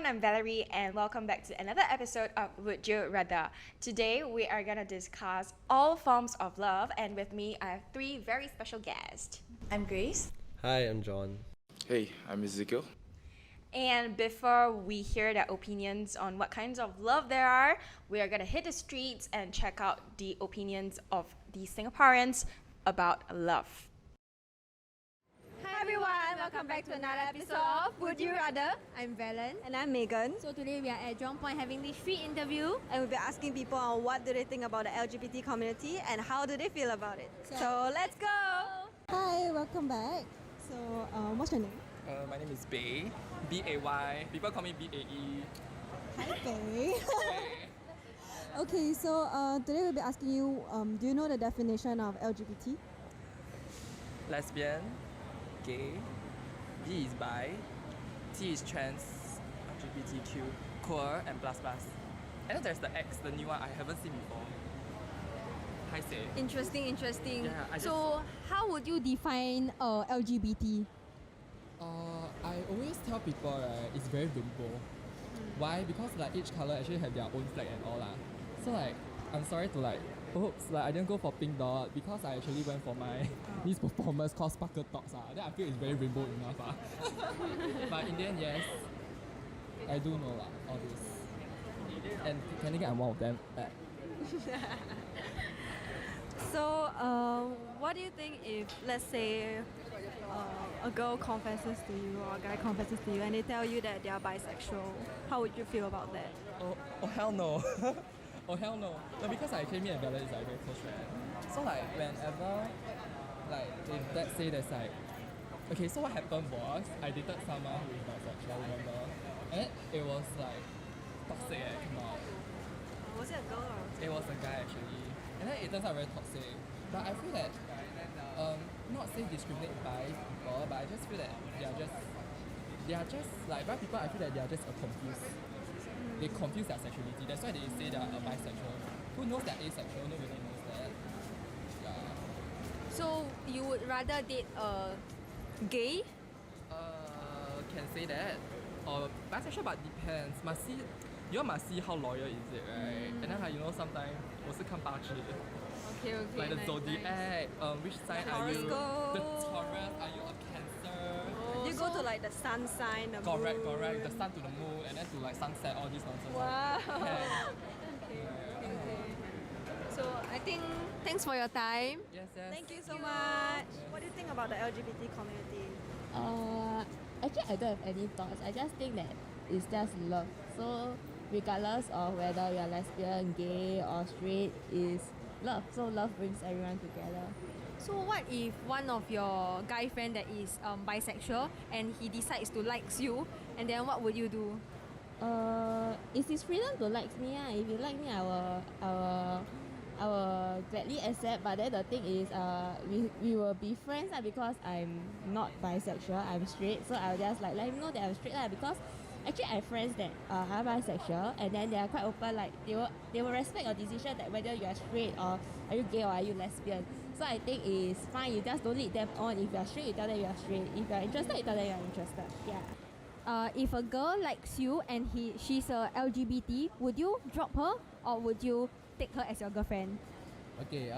everyone, I'm Valerie and welcome back to another episode of Would You Rather. Today we are going to discuss all forms of love, and with me I have three very special guests. I'm Grace. Hi, I'm John. Hey, I'm Ezekiel. And before we hear their opinions on what kinds of love there are, we are going to hit the streets and check out the opinions of the Singaporeans about love. Hi everyone, welcome back to another episode of Would You Rather. I'm Valen. And I'm Megan. So today we are at Jurong Point having this free interview. And we'll be asking people on what do they think about the LGBT community and how do they feel about it. So let's go! Hi, welcome back. So, what's your name? My name is Bay, B-A-Y. People call me B-A-E. Hi, Faye. Okay, so today we'll be asking you, do you know the definition of LGBT? Lesbian, gay, B is bi, T is trans, LGBTQ, queer, and plus plus. And then there's the X, the new one I haven't seen before. Hi, say. Interesting. Yeah, So how would you define LGBT? I always tell people, right, it's very rainbow. Why? Because like each color actually have their own flag and all lah. So like, I'm sorry to like, oops, like I didn't go for pink dot because I actually went for my this performance called Sparkle Talks. Then I feel it's very rainbow enough. But in the end, yes, I do know all this. And technically I'm one of them. So, what do you think if, let's say, a girl confesses to you or a guy confesses to you and they tell you that they are bisexual? How would you feel about that? Oh hell no. Oh hell no. No, because actually me and Bella is like very close friend. So like whenever like if let's say there's like okay, so what happened was I dated someone who is bisexual, remember? And it was like toxic come out. Was it a girl or? It was a guy actually. And then it turns out very toxic. But I feel that not say discriminate by people, but I just feel that they are just like by people I feel that they are just confused. They confuse their sexuality. That's why they say they are bisexual. Who knows they're asexual? Nobody knows that. Yeah. So you would rather date a gay? Can say that. Or bisexual, but depends. You all must see how loyal is it, right? And then like, sometimes 我是看八字. Okay. Like the nice, zodiac, nice. Which sign are you? Horoscope. The Taurus, are you a Cancer? You go to like the sun sign, the Correct. moon. The sun to the moon and then to like sunset, all these nonsense. Wow. So I think thanks for your time. Yes. Thank you so much. What do you think about the LGBT community? Actually, I don't have any thoughts. I just think that it's just love. So regardless of whether you're lesbian, gay or straight, is love. So love brings everyone together. So what if one of your guy friend that is bisexual and he decides to likes you, and then what would you do? It's his freedom to like me. If you like me, I will gladly accept. But then the thing is, we will be friends because I'm not bisexual. I'm straight. So I'll just like let him know that I'm straight because actually I have friends that are bisexual and then they are quite open. Like they will respect your decision that whether you are straight or are you gay or are you lesbian. So I think it's fine. You just don't lead them on. If you are straight, you tell them you are straight. If you are interested, you tell them you are interested. Yeah. If a girl likes you and she's a LGBT, would you drop her or would you take her as your girlfriend? Okay,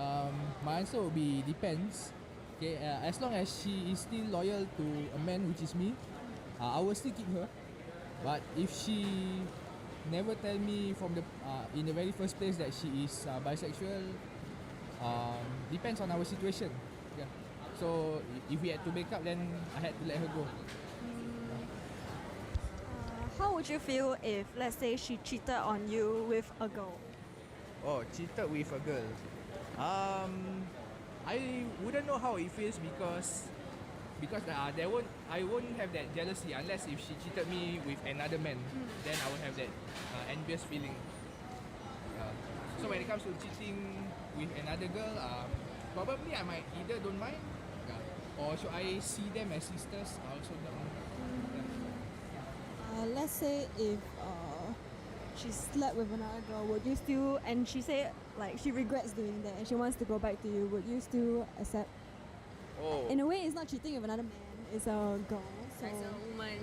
my answer would be depends. Okay, as long as she is still loyal to a man, which is me, I will still keep her. But if she never tell me from the in the very first place that she is bisexual, depends on our situation. Yeah. So if we had to break up, then I had to let her go. How would you feel if, let's say, she cheated on you with a girl? Oh, cheated with a girl. I wouldn't know how it feels because I won't have that jealousy unless if she cheated me with another man. Then I will have that envious feeling. So when it comes to cheating with another girl, probably I might either don't mind, or should I see them as sisters? I also don't know. Let's say if she slept with another girl, would you still, and she said like she regrets doing that and she wants to go back to you, would you still accept? Oh. In a way, it's not cheating with another man, it's a girl. So as a woman,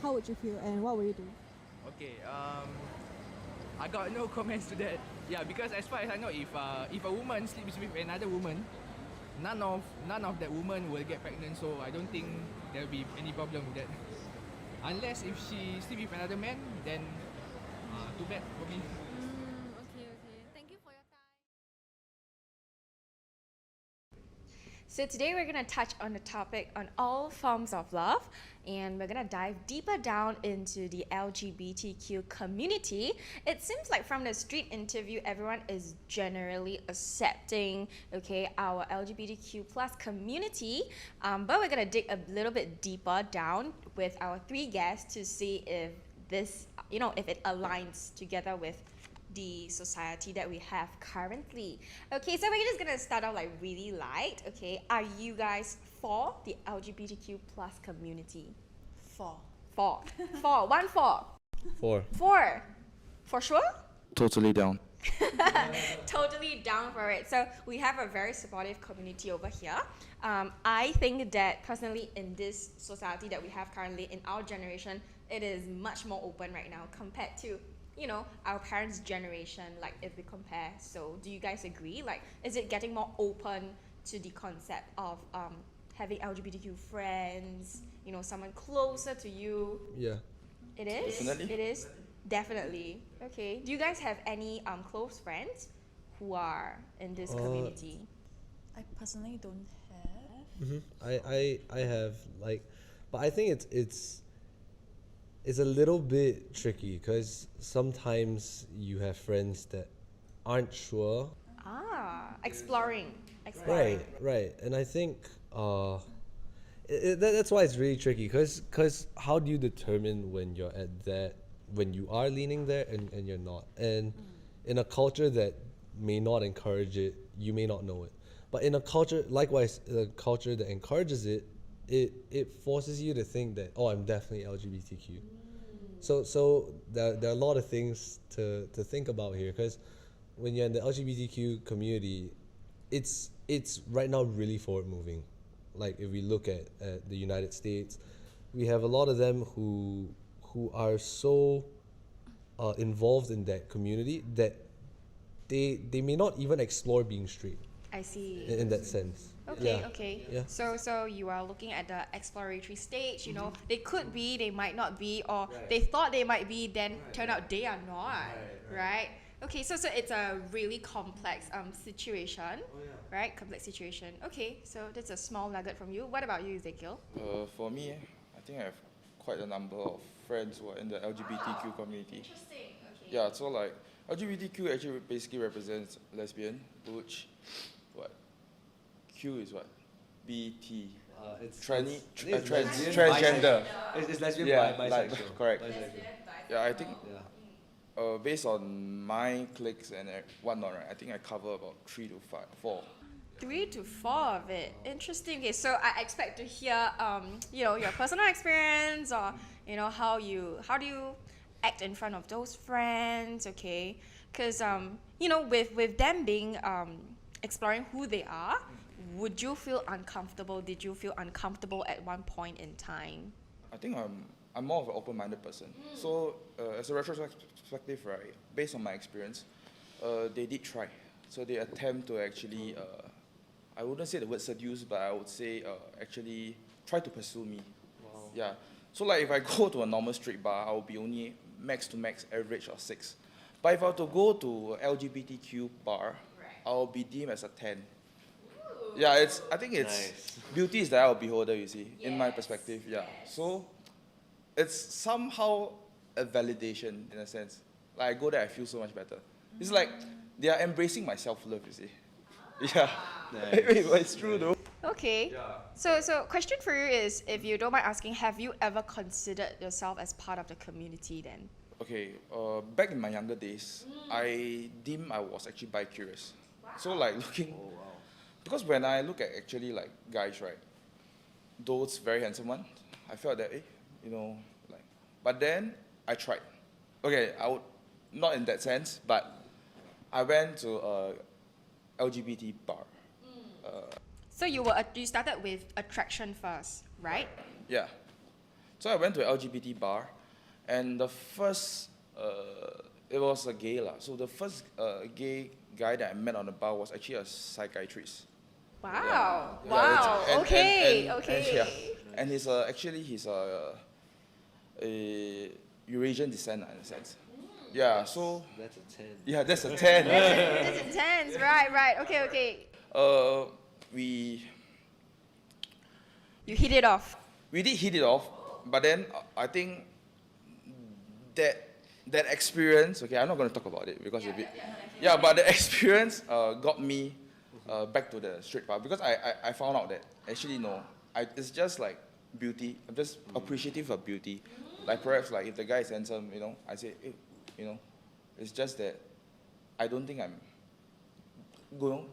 how would you feel and what would you do? Okay, I got no comments to that. Yeah, because as far as I know, if a woman sleeps with another woman, none of that woman will get pregnant. So I don't think there will be any problem with that. Unless if she sleeps with another man, then too bad for me. Okay. Thank you for your time. So today we're going to touch on the topic on all forms of love, and we're going to dive deeper down into the LGBTQ community. It seems like from the street interview, everyone is generally accepting, okay, our LGBTQ plus community, but we're going to dig a little bit deeper down with our three guests to see if this, if it aligns together with the society that we have currently. Okay, so we're just gonna start off like really light. Okay, are you guys for the LGBTQ plus community? For. For. Four. For sure? Totally down. Totally down for it. So we have a very supportive community over here. I think that personally in this society that we have currently, in our generation, it is much more open right now compared to our parents' generation, like if we compare. So do you guys agree? Like, is it getting more open to the concept of having LGBTQ friends, someone closer to you? Yeah. It is? Definitely. It is? Definitely. Okay. Do you guys have any close friends who are in this community? I personally don't have. I have but I think it's a little bit tricky because sometimes you have friends that aren't sure. Exploring. Right. And I think that's why it's really tricky because how do you determine when you're when you are leaning there and you're not? And in a culture that may not encourage it, you may not know it. But in a culture, likewise, a culture that encourages it, it forces you to think that, I'm definitely LGBTQ. So there are a lot of things to think about here, because when you're in the LGBTQ community, it's right now really forward moving. Like if we look at the United States, we have a lot of them who are so involved in that community that they may not even explore being straight. I see. In that sense. Okay. Yeah. So you are looking at the exploratory stage, they could be, they might not be, or they thought they might be, then turn out they are not, right? Okay, so it's a really complex situation, right? Complex situation. Okay, so that's a small nugget from you. What about you, Ezekiel? For me, I think I have quite a number of friends who are in the LGBTQ community. Interesting. Okay. Yeah, so like LGBTQ actually basically represents lesbian, butch, Q is what? BT. It's transgender. It's lesbian, bisexual. Correct. Bisexual. Yeah, I think based on my cliques and whatnot, right, I think I cover about 3 to 4. 3 to 4 of it. Interesting. Okay, so I expect to hear, your personal experience, or how do you act in front of those friends? Okay, because with them being exploring who they are, would you feel uncomfortable? Did you feel uncomfortable at one point in time? I think I'm more of an open-minded person. So as a retrospective, right, based on my experience, they did try. So they attempt to actually, I wouldn't say the word seduce, but I would say actually try to pursue me. Wow. Yeah. So like if I go to a normal street bar, I will be only max to max average of 6. But if I were to go to an LGBTQ bar, I'll be deemed as a 10. Yeah, I think it's beauty is the eye of the beholder, you see, in my perspective. Yeah. So it's somehow a validation in a sense. Like I go there, I feel so much better. It's like they are embracing my self-love, you see. Yeah. Wait, but it's true though. Okay. Yeah. So question for you is, if you don't mind asking, have you ever considered yourself as part of the community then? Okay. Back in my younger days, I deemed I was actually bi-curious. Wow. So like looking. Oh, wow. Because when I look at actually like guys, right, those very handsome ones, I felt that, but then I tried. Okay, I would, not in that sense, but I went to a LGBT bar. So you started with attraction first, right? Yeah. So I went to an LGBT bar, and the first, it was a gay lah. So the first gay guy that I met on the bar was actually a psychiatrist. Wow. Yeah, Wow. and- Okay. and- Okay. And, yeah, and he's actually he's a Eurasian descent in a sense. Yeah, so That's a 10. yeah, that's a 10. That's intense. Right. Okay. Okay. We You hit it off. did hit it off, but then I think that experience. Okay, I'm not going to talk about it because but the experience got me back to the straight path because I found out that actually no, it's just like beauty. I'm just appreciative of beauty. Like perhaps like if the guy is handsome, I say, hey, it's just that I don't think I'm going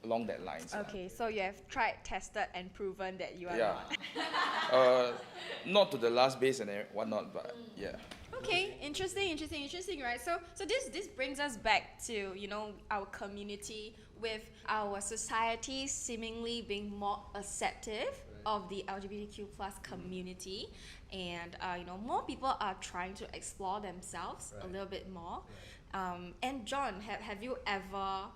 along that lines. Okay, so you have tried, tested, and proven that you are Yeah. not. Not to the last base and whatnot, but yeah. Okay, interesting, right? So this brings us back to our community, with our society seemingly being more acceptive of the LGBTQ plus community, and more people are trying to explore themselves a little bit more. And John, have you ever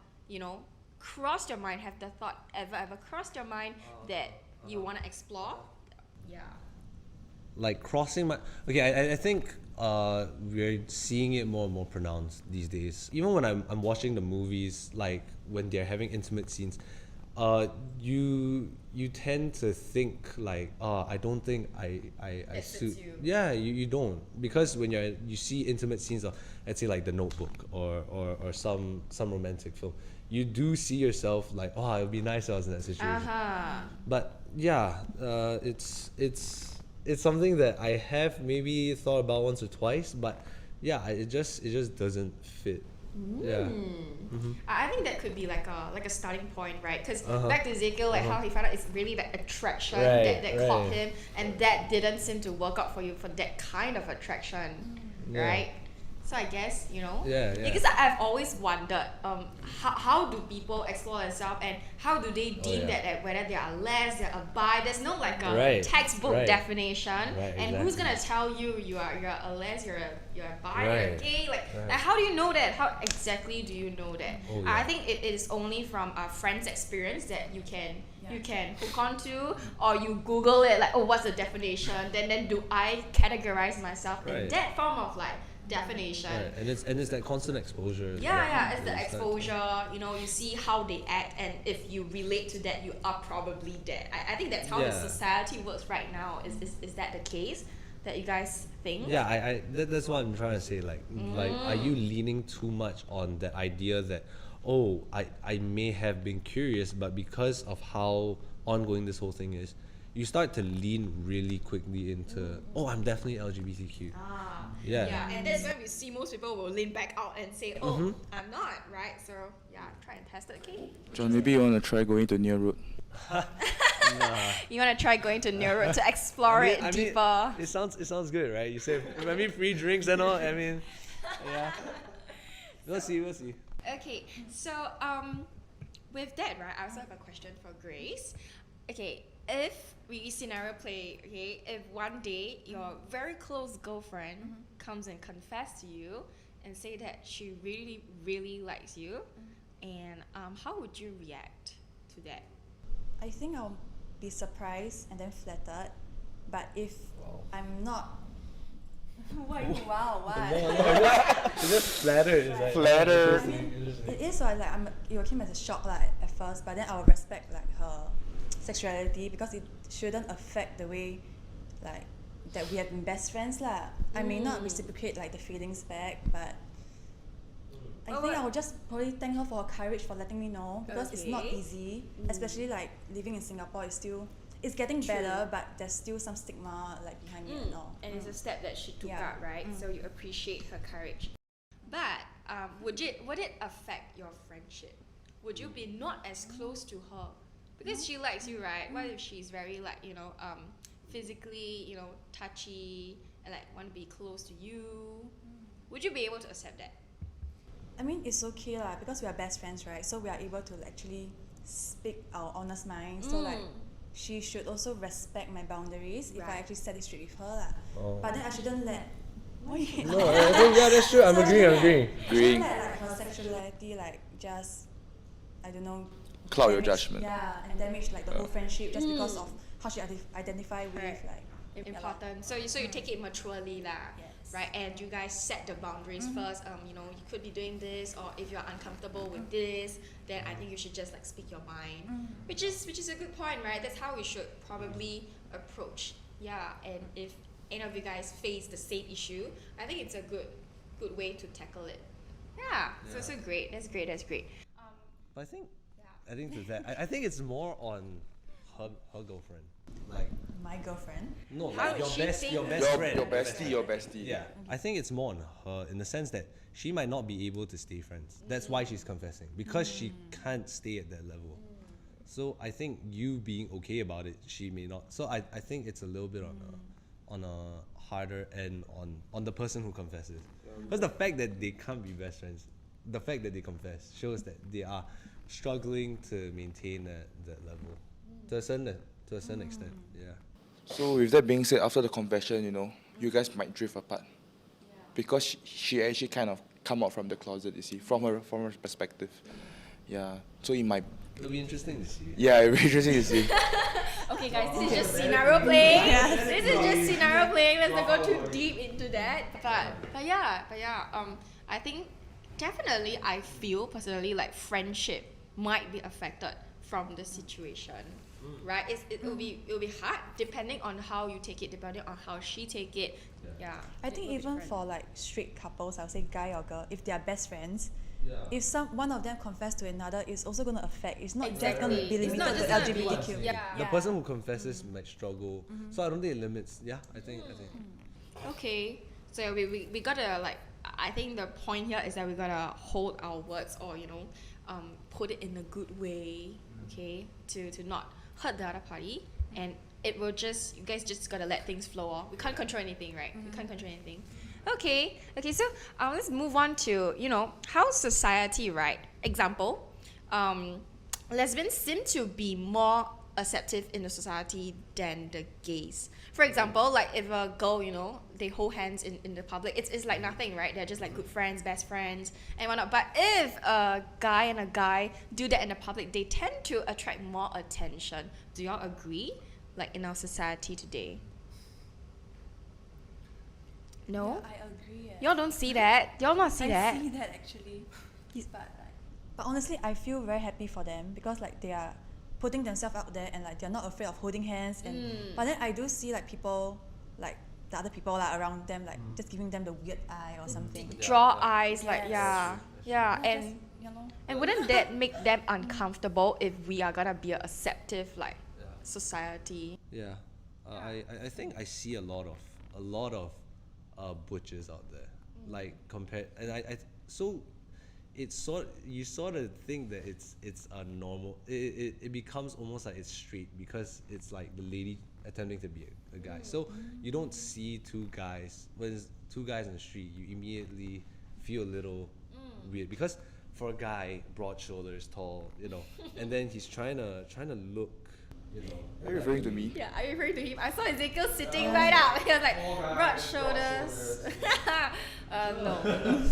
crossed your mind? Have the thought ever crossed your mind that you want to explore? Yeah. Like crossing my I think we're seeing it more and more pronounced these days. Even when I'm watching the movies, like when they're having intimate scenes, you tend to think like, I don't think I suit you. Yeah, you don't, because when you see intimate scenes of, let's say like The Notebook or some romantic film, you do see yourself like, it would be nice if I was in that situation. But yeah, it's something that I have maybe thought about once or twice, but yeah, it just doesn't fit. Yeah. I think that could be like a starting point, right? Because back to Ezekiel, like how he found out it's really like attraction that caught him, and that didn't seem to work out for you for that kind of attraction, right? So I guess because I've always wondered how do people explore themselves, and how do they deem that whether they are les, they're a bi. There's no like a textbook definition, and who's gonna tell you you're a les, you're a bi, you're a gay? Like how do you know that? How exactly do you know that? I think it is only from a friend's experience that you can hook onto, or you Google it like, what's the definition? Then do I categorize myself in that form of like definition? And it's that constant exposure. It's the exposure. You see how they act, and if you relate to that, you are probably dead. I think that's how the society works right now. Is that the case that you guys think? Yeah, that's what I'm trying to say. Like are you leaning too much on that idea that, I may have been curious, but because of how ongoing this whole thing is, you start to lean really quickly into, I'm definitely LGBTQ. And that's when we see most people will lean back out and say, I'm not, right? So try and test it. Okay. John, maybe you want to try going to Near Road. You want to try going to Near Road to explore it deeper. It sounds good, right? You say, free drinks and all. Yeah. We'll see. Okay, so with that, right, I also have a question for Grace. Okay, if we scenario play, if one day your very close girlfriend comes and confess to you and say that she really, really likes you, and how would you react to that? I think I'll be surprised and then flattered. But if I'm not... Why? It's just flattered. Flattered. It is like it came as a shock at first, but then I'll respect like her sexuality, because it shouldn't affect the way like that we have been best friends lah. I may not reciprocate like the feelings back, but I think I will just probably thank her for her courage for letting me know, because it's not easy, especially like living in Singapore. It's getting better, but there's still some stigma like behind it and all. And it's a step that she took out, right? So you appreciate her courage. But would it affect your friendship? Would you be not as close to her because she likes you, right? What if she's very like physically touchy and like want to be close to you? Would you be able to accept that? I mean, it's okay lah, because we are best friends, right? So we are able to actually speak our honest mind. So like, she should also respect my boundaries if I Right. actually set it straight with her lah. Oh. But then I shouldn't let. No, I think yeah, that's true. I'm agreeing. I shouldn't let like her sexuality like just, I don't know. Cloud your damage- judgment. Yeah, and damage like the whole friendship just because of how she identify with Right. like. Important. So you take it maturely lah, Yes. right? And you guys set the boundaries first. You know, you could be doing this, or if you're uncomfortable with this, then I think you should just like speak your mind, which is a good point, right? That's how we should probably approach. Yeah, and if any of you guys face the same issue, I think it's a good way to tackle it. Yeah. So great. That's great. But I think, Yeah. I think to that, I think it's more on her girlfriend. Like, My girlfriend. no, How like your would she best, think- your best friend. Your bestie. Yeah, I think it's more on her in the sense that she might not be able to stay friends. That's why she's confessing, because she can't stay at that level. So I think you being okay about it, she may not. So I think it's a little bit on a harder end on the person who confesses. Because the fact that they can't be best friends, the fact that they confess shows that they are struggling to maintain that level to a certain extent. Yeah. So with that being said, after the confession, you know, you guys might drift apart. Because she actually kind of come out from the closet, you see, from her perspective. Yeah. So it might. It'll be interesting to see. Yeah, it'll be interesting to see. Okay, guys, this is just scenario playing. This is just scenario playing. Let's not go too deep into that. But yeah. I think definitely I feel personally like friendship might be affected from the situation, right? It will be hard depending on how you take it, depending on how she take it. Yeah. I think even for like straight couples, I would say guy or girl, if they are best friends, Yeah. if one of them confess to another, it's also going to affect. It's not just Exactly. going to be It's not limited to just gonna be- LGBTQ. Yeah. The person who confesses might struggle. So I don't think it limits. Yeah, I think. Okay, so we gotta like, I think the point here is that we gotta hold our words, or put it in a good way, okay, to not hurt the other party, and it will just, you guys just gotta let things flow off. We can't control anything, right? We can't control anything. Okay, so let's move on to how society, right? Example, lesbians seem to be more acceptive in the society than the gays. For example, like if a girl, they hold hands in the public, it's like nothing, right? They're just like good friends, best friends, and whatnot. But if a guy and a guy do that in the public, they tend to attract more attention. Do y'all agree? Like in our society today? No? I agree. Y'all don't see that? Y'all not see that? I see that actually. But honestly, I feel very happy for them because like they are putting themselves out there and like they're not afraid of holding hands. And but then I do see like people, like the other people around them, like just giving them the weird eye or something. Draw eyes, like Yes. yeah, Not and just, and wouldn't that make them uncomfortable if we are gonna be a acceptive like society? Yeah, I think I see a lot of butchers out there, like compared, and so it's you sort of think that it's a normal. It becomes almost like it's straight because it's like the lady attempting to be a guy. So you don't see two guys when it's two guys in the street. You immediately feel a little weird because for a guy, broad shoulders, tall, and then he's trying to look. Are you referring to me? Yeah, are you referring to him? I saw Ezekiel sitting right up. He was like, broad shoulders. No.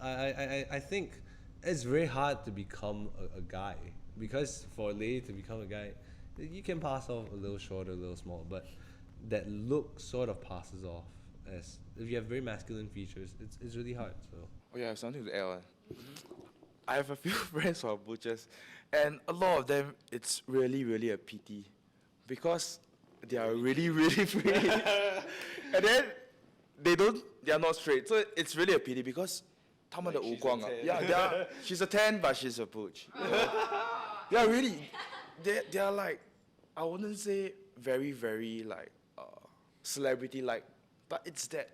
I think it's very hard to become a guy because for a lady to become a guy, you can pass off a little shorter, a little small, but that look sort of passes off as if you have very masculine features. It's really hard. So. Oh yeah, I have something to add on. I have a few friends who are butchers, and a lot of them, it's really, really a pity because they are really, really free. And then they are not straight. So it's really a pity because 他们的五官 yeah, she's a 10, but she's a butch. Yeah, really. They are like, I wouldn't say very, very like celebrity-like, but it's that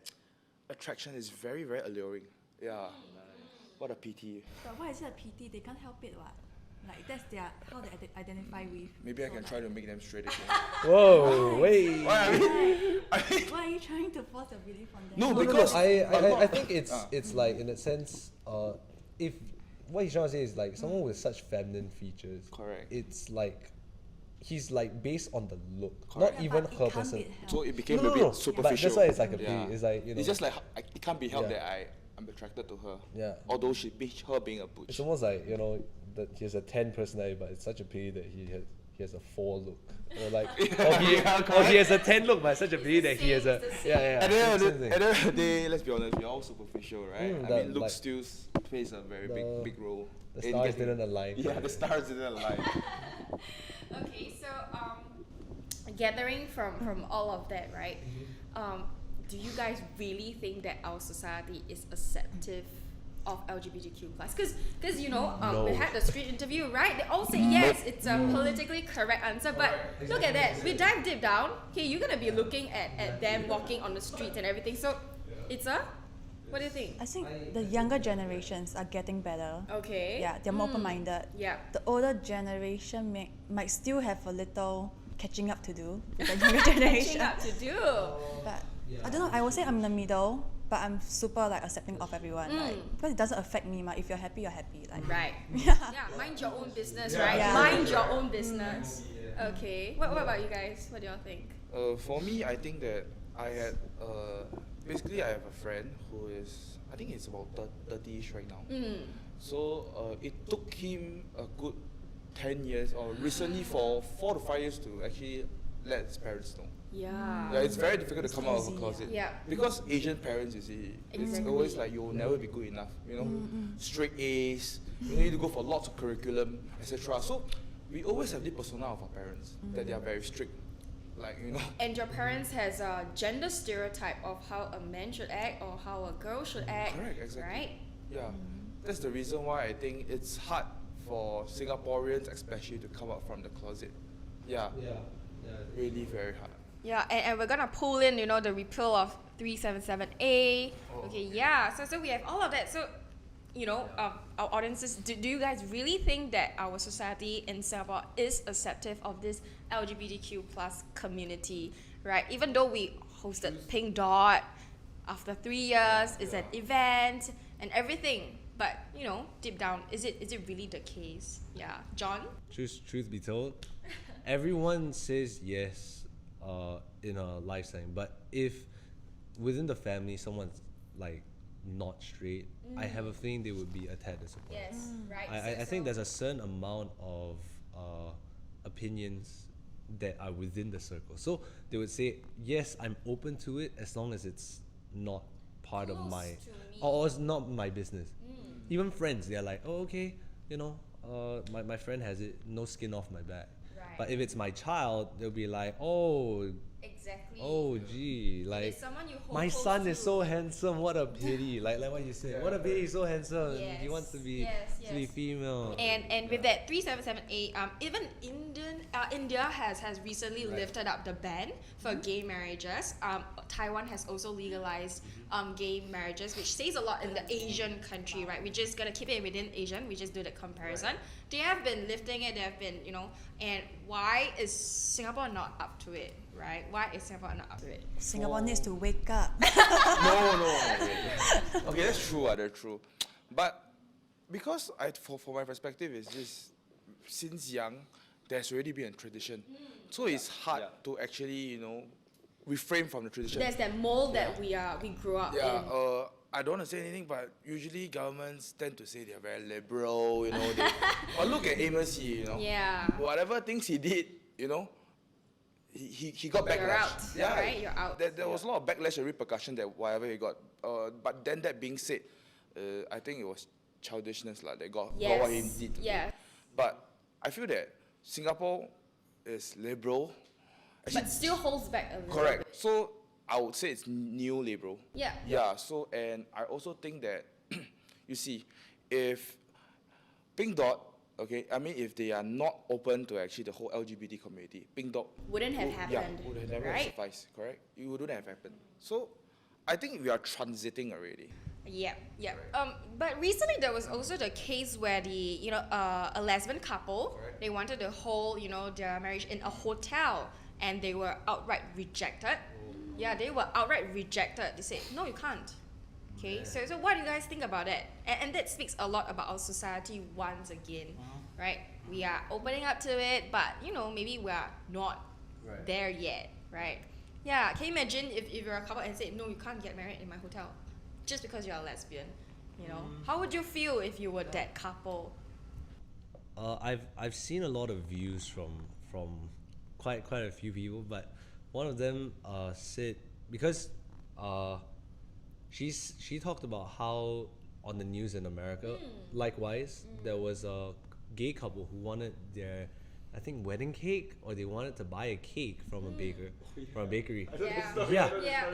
attraction is very, very alluring. Yeah. What a pity. But why is it a pity? They can't help it, what? Like that's how they identify with. Maybe I can try to make them straight again. Whoa, wait. Why Why are you trying to force your belief on them? No, because I think it's like in a sense, if what he's trying to say is like someone with such feminine features. Correct. It's like he's like based on the look, Correct. not Yeah, even but it her can't person. be helped. So it became No, a no, bit no. superficial. But that's why it's like a Yeah. It's like, you know. It's just like it can't be helped Yeah. that I'm attracted to her. Yeah. Although her being a butch. It's almost like, you know, that he has a 10 personality, but it's such a pity that he has a 4 look. Or like, or he has a 10 look, but it's such a pity that he has a At the end same of thing. the day, let's be honest, we're all superficial, right? Mm, I that, mean, looks like, still plays a very big role. The in stars getting- didn't align. Yeah, the stars didn't align. Okay, so gathering from all of that, right? Do you guys really think that our society is acceptive of LGBTQ plus? Because you know, No. we had the street interview, right? They all say yes, it's a politically correct answer. But look at that, we dive deep down. Okay, you're gonna be looking at them walking on the streets and everything. So it's a, what do you think? I think the younger generations are getting better. Okay. Yeah, they're more open-minded. Yeah. The older generation might still have a little catching up to do with the younger Catching generation. up to do. But I don't know, I would say I'm in the middle, but I'm super like accepting of everyone. Like, because it doesn't affect me, if you're happy, you're happy. Like, Right. Yeah. Yeah, mind your own business, right? Yeah. Mind your own business. Okay. What about you guys? What do y'all think? For me, I think that I had basically I have a friend who is, I think he's about 30ish right now. So it took him a good 10 years or recently for 4 to 5 years to actually let his parents know. Yeah. Yeah, it's very difficult to come out of a easy, closet. Yeah. Because Asian parents, you see, it's Exactly. always like you'll never be good enough, you know, straight A's, you need to go for lots of curriculum, etc. So we always have the persona of our parents that they are very strict, like, you know. And your parents has a gender stereotype of how a man should act or how a girl should act. Correct, exactly. Right? Yeah, that's the reason why I think it's hard for Singaporeans, especially, to come out from the closet. Yeah, really very hard. Yeah, and we're gonna pull in, you know, the repeal of 377A. Okay, yeah. So we have all of that. So, you know, our audiences, do you guys really think that our society in Singapore is acceptive of this LGBTQ plus community, right? Even though we hosted Pink Dot after 3 years, it's an event and everything. But, you know, deep down, is it really the case? Yeah. John? Truth be told, everyone says yes in a lifetime, but if within the family someone's like not straight, I have a feeling they would be attacked as well. Yes, right. I think there's a certain amount of opinions that are within the circle. So they would say, yes, I'm open to it as long as it's not part of my, or it's not my business. Even friends, they're like, oh, okay, you know, my friend has it, no skin off my back. Right. But if it's my child, they'll be like, oh, Exactly. oh, gee, like It's someone you hold my close son is to. so handsome. What a pity! Like what you said. What a pity! He's so handsome. He wants to be Yes, to be yes. female. And with that 377A, even India has recently lifted up the ban for gay marriages. Taiwan has also legalized gay marriages, which says a lot in the Asian country, right? We just gotta keep it within Asian. We just do the comparison. They have been lifting it. They have been, you know. And why is Singapore not up to it, right? Why is Singapore not up to it? Singapore needs to wake up. No. Okay, that's true. That's true. But because for my perspective is this, since young, there's already been a tradition. So it's hard to actually, you know, refrain from the tradition. There's that mold that we grew up Yeah, in. I don't want to say anything, but usually governments tend to say they're very liberal, you know. But look at Amos, you know. Yeah. Whatever things he did, you know, he got backlash. You're out, Yeah, right? You're out. There was a lot of backlash and repercussion that whatever he got. But then that being said, I think it was childishness that got what he did. Yeah. But I feel that Singapore is liberal. But still holds back a little Correct. bit. So I would say it's neo-liberal. Yeah. Yeah. So, and I also think that, you see, if Pink Dot, okay, I mean, if they are not open to actually the whole LGBT community, Pink Dot Wouldn't have happened, Yeah, would have never right? sufficed. Correct. It wouldn't have happened. So, I think we are transiting already. Yeah. But recently there was also the case where a lesbian couple, they wanted to hold, their marriage in a hotel, and they were outright rejected. Yeah, they were outright rejected. They said, no, you can't. Okay, so what do you guys think about it? And that speaks a lot about our society once again, right? We are opening up to it, but maybe we are not there yet, right? Yeah, can you imagine if you're a couple and say, no, you can't get married in my hotel just because you're a lesbian? How would you feel if you were that couple? I've seen a lot of views from quite a few people, but one of them said, because she talked about how on the news in America, likewise, there was a gay couple who wanted their, I think, wedding cake, or they wanted to buy a cake from a baker, from a bakery. Yeah.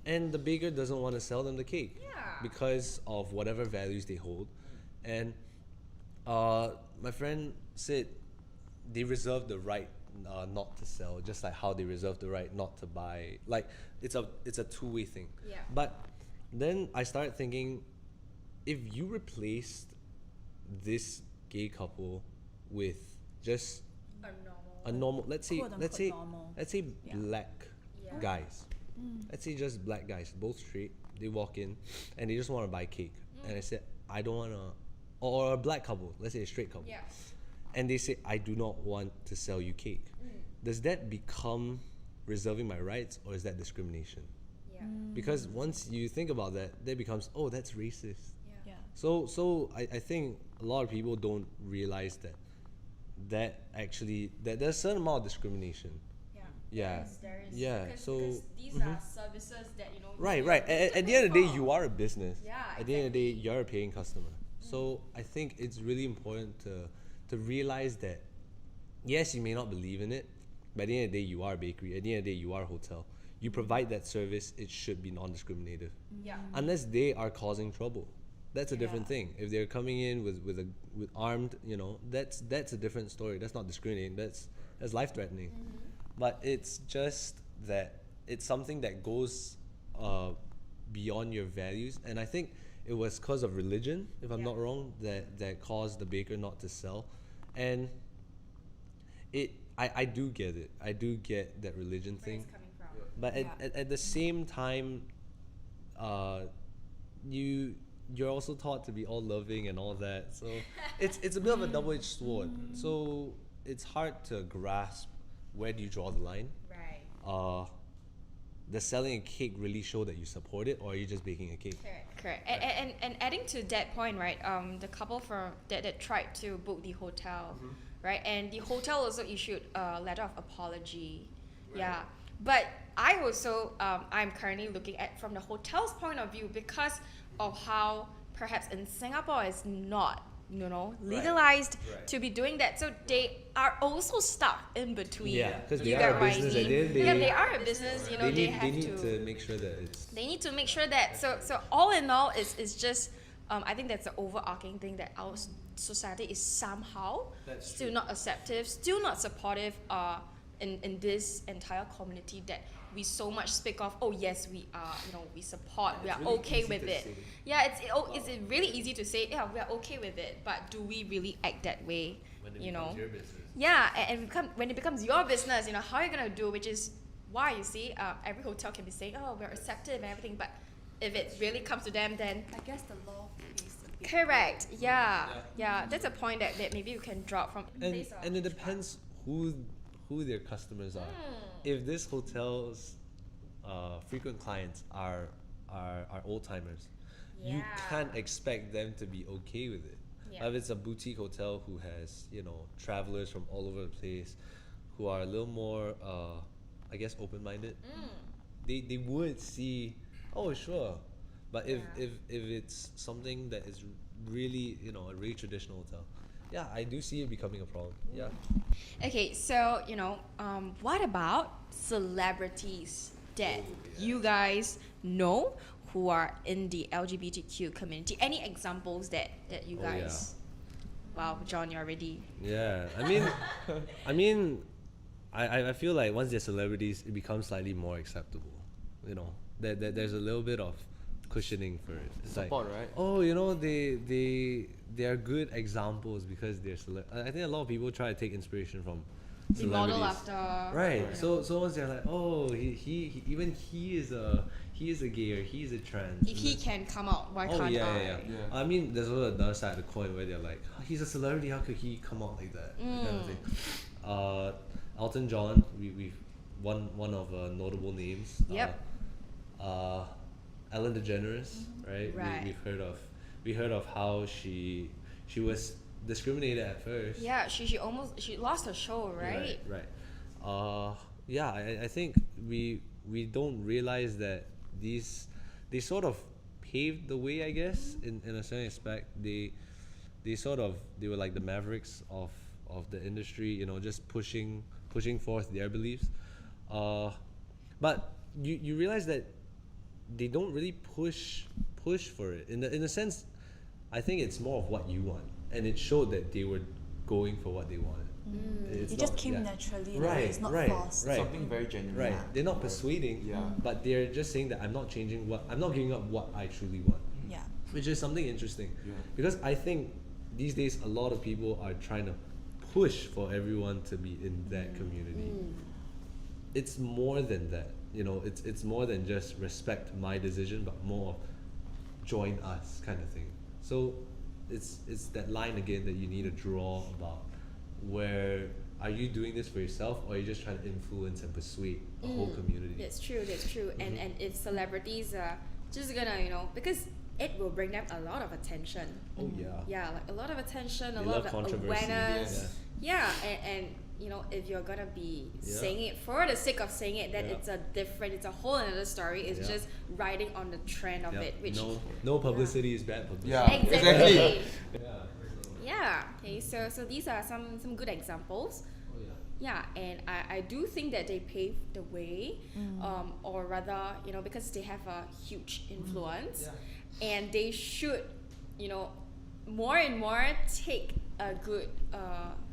And the baker doesn't want to sell them the cake because of whatever values they hold. And my friend said they reserve the right not to sell, just like how they reserve the right not to buy. Like it's a two-way thing. Yeah. But then I started thinking, if you replaced this gay couple with just a normal, let's say normal. black guys. Let's say just black guys, both straight. They walk in and they just want to buy cake, and I said, I don't want to. Or a black couple, let's say a straight couple, and they say, I do not want to sell you cake. Does that become reserving my rights, or is that discrimination? Because once you think about that, that becomes, oh, that's racist. So I think a lot of people don't realize that actually that there's a certain amount of discrimination. There is. Because these are services that Right. At the end of the day, you are a business. Yeah, At the end of the day, you're a paying customer. So I think it's really important to realize that, yes, you may not believe in it, but at the end of the day, you are a bakery. At the end of the day, you are a hotel. You provide that service, it should be non-discriminative. Unless they are causing trouble. That's a different thing. If they're coming in with armed, that's a different story. That's not discriminating. That's life-threatening. But it's just that it's something that goes beyond your values, and I think it was because of religion, if I'm not wrong, that caused the baker not to sell. And I do get it. I do get that religion thing. But at the same time, you're also taught to be all loving and all that. So it's a bit of a double-edged sword. So it's hard to grasp, where do you draw the line? Right. Does selling a cake really show that you support it, or are you just baking a cake? Correct. And adding to that point, right? The couple that tried to book the hotel, right? And the hotel also issued a letter of apology. Yeah. But I also I'm currently looking at from the hotel's point of view, because of how perhaps in Singapore it's not legalized to be doing that, so they are also stuck in between. Because they are a business. They are a business. They need to make sure that it's. They need to make sure that. So all in all, it's just. I think that's the overarching thing, that our society is somehow still not acceptive, still not supportive. In this entire community that we so much speak of. Oh yes, we are. We support. We are really okay with it. It's really easy to say. Yeah, we are okay with it. But do we really act that way? When it becomes your business. Yeah, and when it becomes your business, how are you gonna do? Which is why you see, every hotel can be saying, oh, we're accepted and everything. But if it really comes to them, then I guess the law is a bit correct. Yeah. That's a point that maybe you can drop from. And it depends who their customers are. If this hotel's frequent clients are old timers, you can't expect them to be okay with it. If it's a boutique hotel who has travelers from all over the place, who are a little more I guess open-minded, they would see, oh sure. But if it's something that is really a really traditional hotel, I do see it becoming a problem. Okay, so what about celebrities that you guys know who are in the LGBTQ community? Any examples that you guys? Wow, John, you're ready. Yeah, I mean, I feel like once they're celebrities, it becomes slightly more acceptable. There's a little bit of cushioning for it. It's support, like, right? oh, they are good examples because they're I think a lot of people try to take inspiration from Be model celebrities. after. Right. So once they're like, oh, he is a gay or he is a trans. If he can come out, why Oh can't yeah, I? yeah, yeah. I mean, there's also another side of the coin where they're like, "Oh, he's a celebrity. How could he come out like that?" That kind of thing. Elton John, we've one of notable names. Yep. Ellen DeGeneres, right? Right. We heard of how she was discriminated at first. Yeah, she lost her show, right? Right. Yeah, I think we don't realize that they sort of paved the way, I guess, in a certain aspect. They were like the mavericks of the industry, you know, just pushing forth their beliefs. But you realize that they don't really push for it. In a sense, I think it's more of what you want, and it showed that they were going for what they wanted. It just came naturally. Right, It's not right, forced. right. Something very genuine. Right. Yeah. They're not persuading, but they're just saying that I'm not giving up what I truly want. Yeah. Which is something interesting. Yeah. Because I think these days a lot of people are trying to push for everyone to be in that community. It's more than that. You know, it's more than just respect my decision, but more of join us kind of thing. So it's that line again that you need to draw about where are you doing this for yourself or are you just trying to influence and persuade a whole community? That's true. And if celebrities are just gonna, you know, because it will bring them a lot of attention. Oh yeah. Yeah, like a lot of attention, They a lot love of controversy. awareness. Yeah, and you know, if you're gonna be saying it for the sake of saying it, then it's a whole another story. It's just riding on the trend of it, which no publicity is bad publicity. Yeah, exactly. exactly. Yeah. Okay. So these are some good examples. Oh yeah. Yeah, and I do think that they paved the way, or rather, you know, because they have a huge influence, and they should, you know, more and more take a good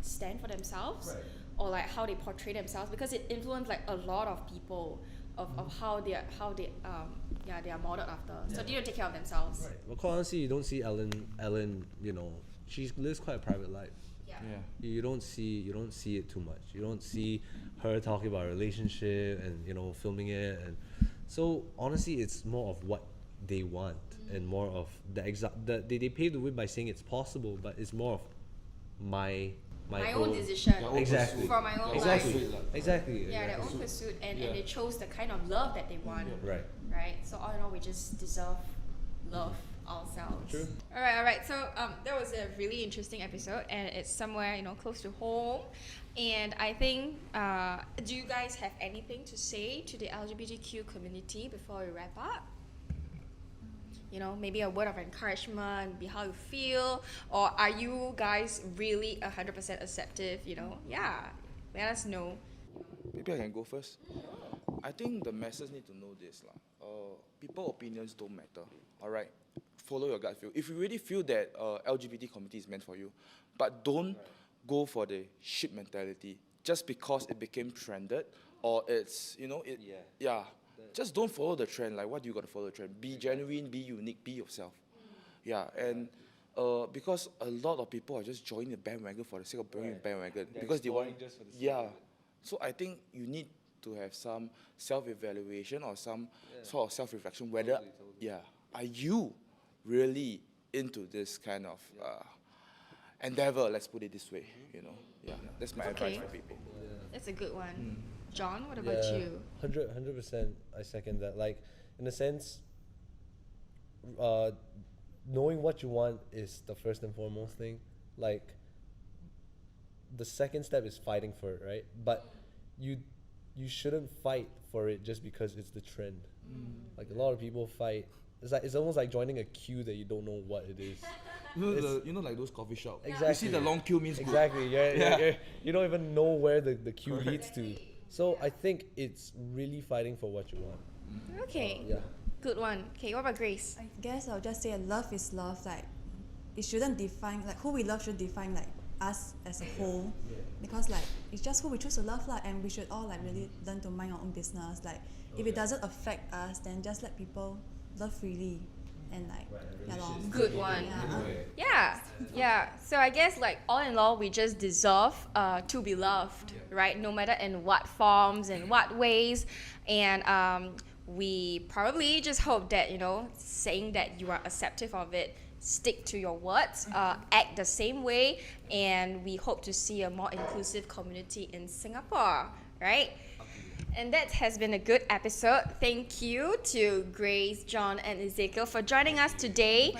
stand for themselves, or like how they portray themselves, because it influenced like a lot of people of how they are modeled after. So they don't take care of themselves. Right. Well, quite honestly, you don't see Ellen, you know, she lives quite a private life. Yeah. You don't see it too much. You don't see her talking about a relationship and, you know, filming it, and so honestly it's more of what they want and more of they pave the way by saying it's possible, but it's more of my own decision. Exactly. For my own exactly. life. Exactly. Yeah, their own pursuit, and they chose the kind of love that they want. Right. Right. So all in all, we just deserve love ourselves. True. All right. So that was a really interesting episode, and it's somewhere, you know, close to home. And I think, do you guys have anything to say to the LGBTQ community before we wrap up? You know, maybe a word of encouragement, be how you feel, or are you guys really 100% acceptive? You know, let us know. Maybe I can go first. I think the masses need to know this. People opinions don't matter. Alright? Follow your gut feel. If you really feel that LGBT community is meant for you, but don't go for the ship mentality just because it became trended or it's, you know, just don't follow the trend. Like, what do you got to follow the trend? Be genuine, be unique, be yourself. Yeah, and because a lot of people are just joining the bandwagon for the sake of joining the bandwagon. Because they want, just for the sake of it. So I think you need to have some self-evaluation or some sort of self-reflection. Whether, are you really into this kind of endeavor? Let's put it this way. You know, that's my advice for people. That's a good one. John, what about you? 100%. I second that. Like, in a sense, knowing what you want is the first and foremost thing. Like, the second step is fighting for it, right? But you shouldn't fight for it just because it's the trend. Like, a lot of people fight. It's almost like joining a queue that you don't know what it is. You know, like those coffee shops. Exactly. You see the long queue means exactly. You don't even know where the queue leads to. So I think it's really fighting for what you want. Okay. Good one. Okay, what about Grace? I guess I'll just say love is love. Like, it shouldn't define, like, who we love should define, like, us as a whole. Because, like, it's just who we choose to love, like, and we should all, like, really learn to mind our own business. Like, if it doesn't affect us, then just let people love freely. and like yeah lor. Good one. Yeah. Yeah. So I guess like all in all, we just deserve to be loved, right? No matter in what forms, in what ways, and we probably just hope that saying that you are acceptive of it, stick to your words, act the same way, and we hope to see a more inclusive community in Singapore, right? And that has been a good episode. Thank you to Grace, John, and Ezekiel for joining us today.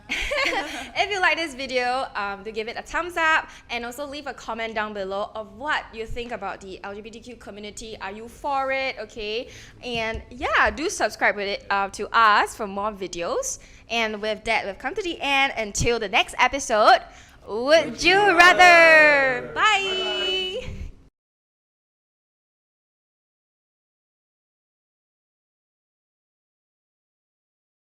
If you like this video, do give it a thumbs up and also leave a comment down below of what you think about the LGBTQ community. Are you for it? Okay, and yeah, do subscribe with it to us for more videos. And with that, we've come to the end. Until the next episode, would you rather? Bye.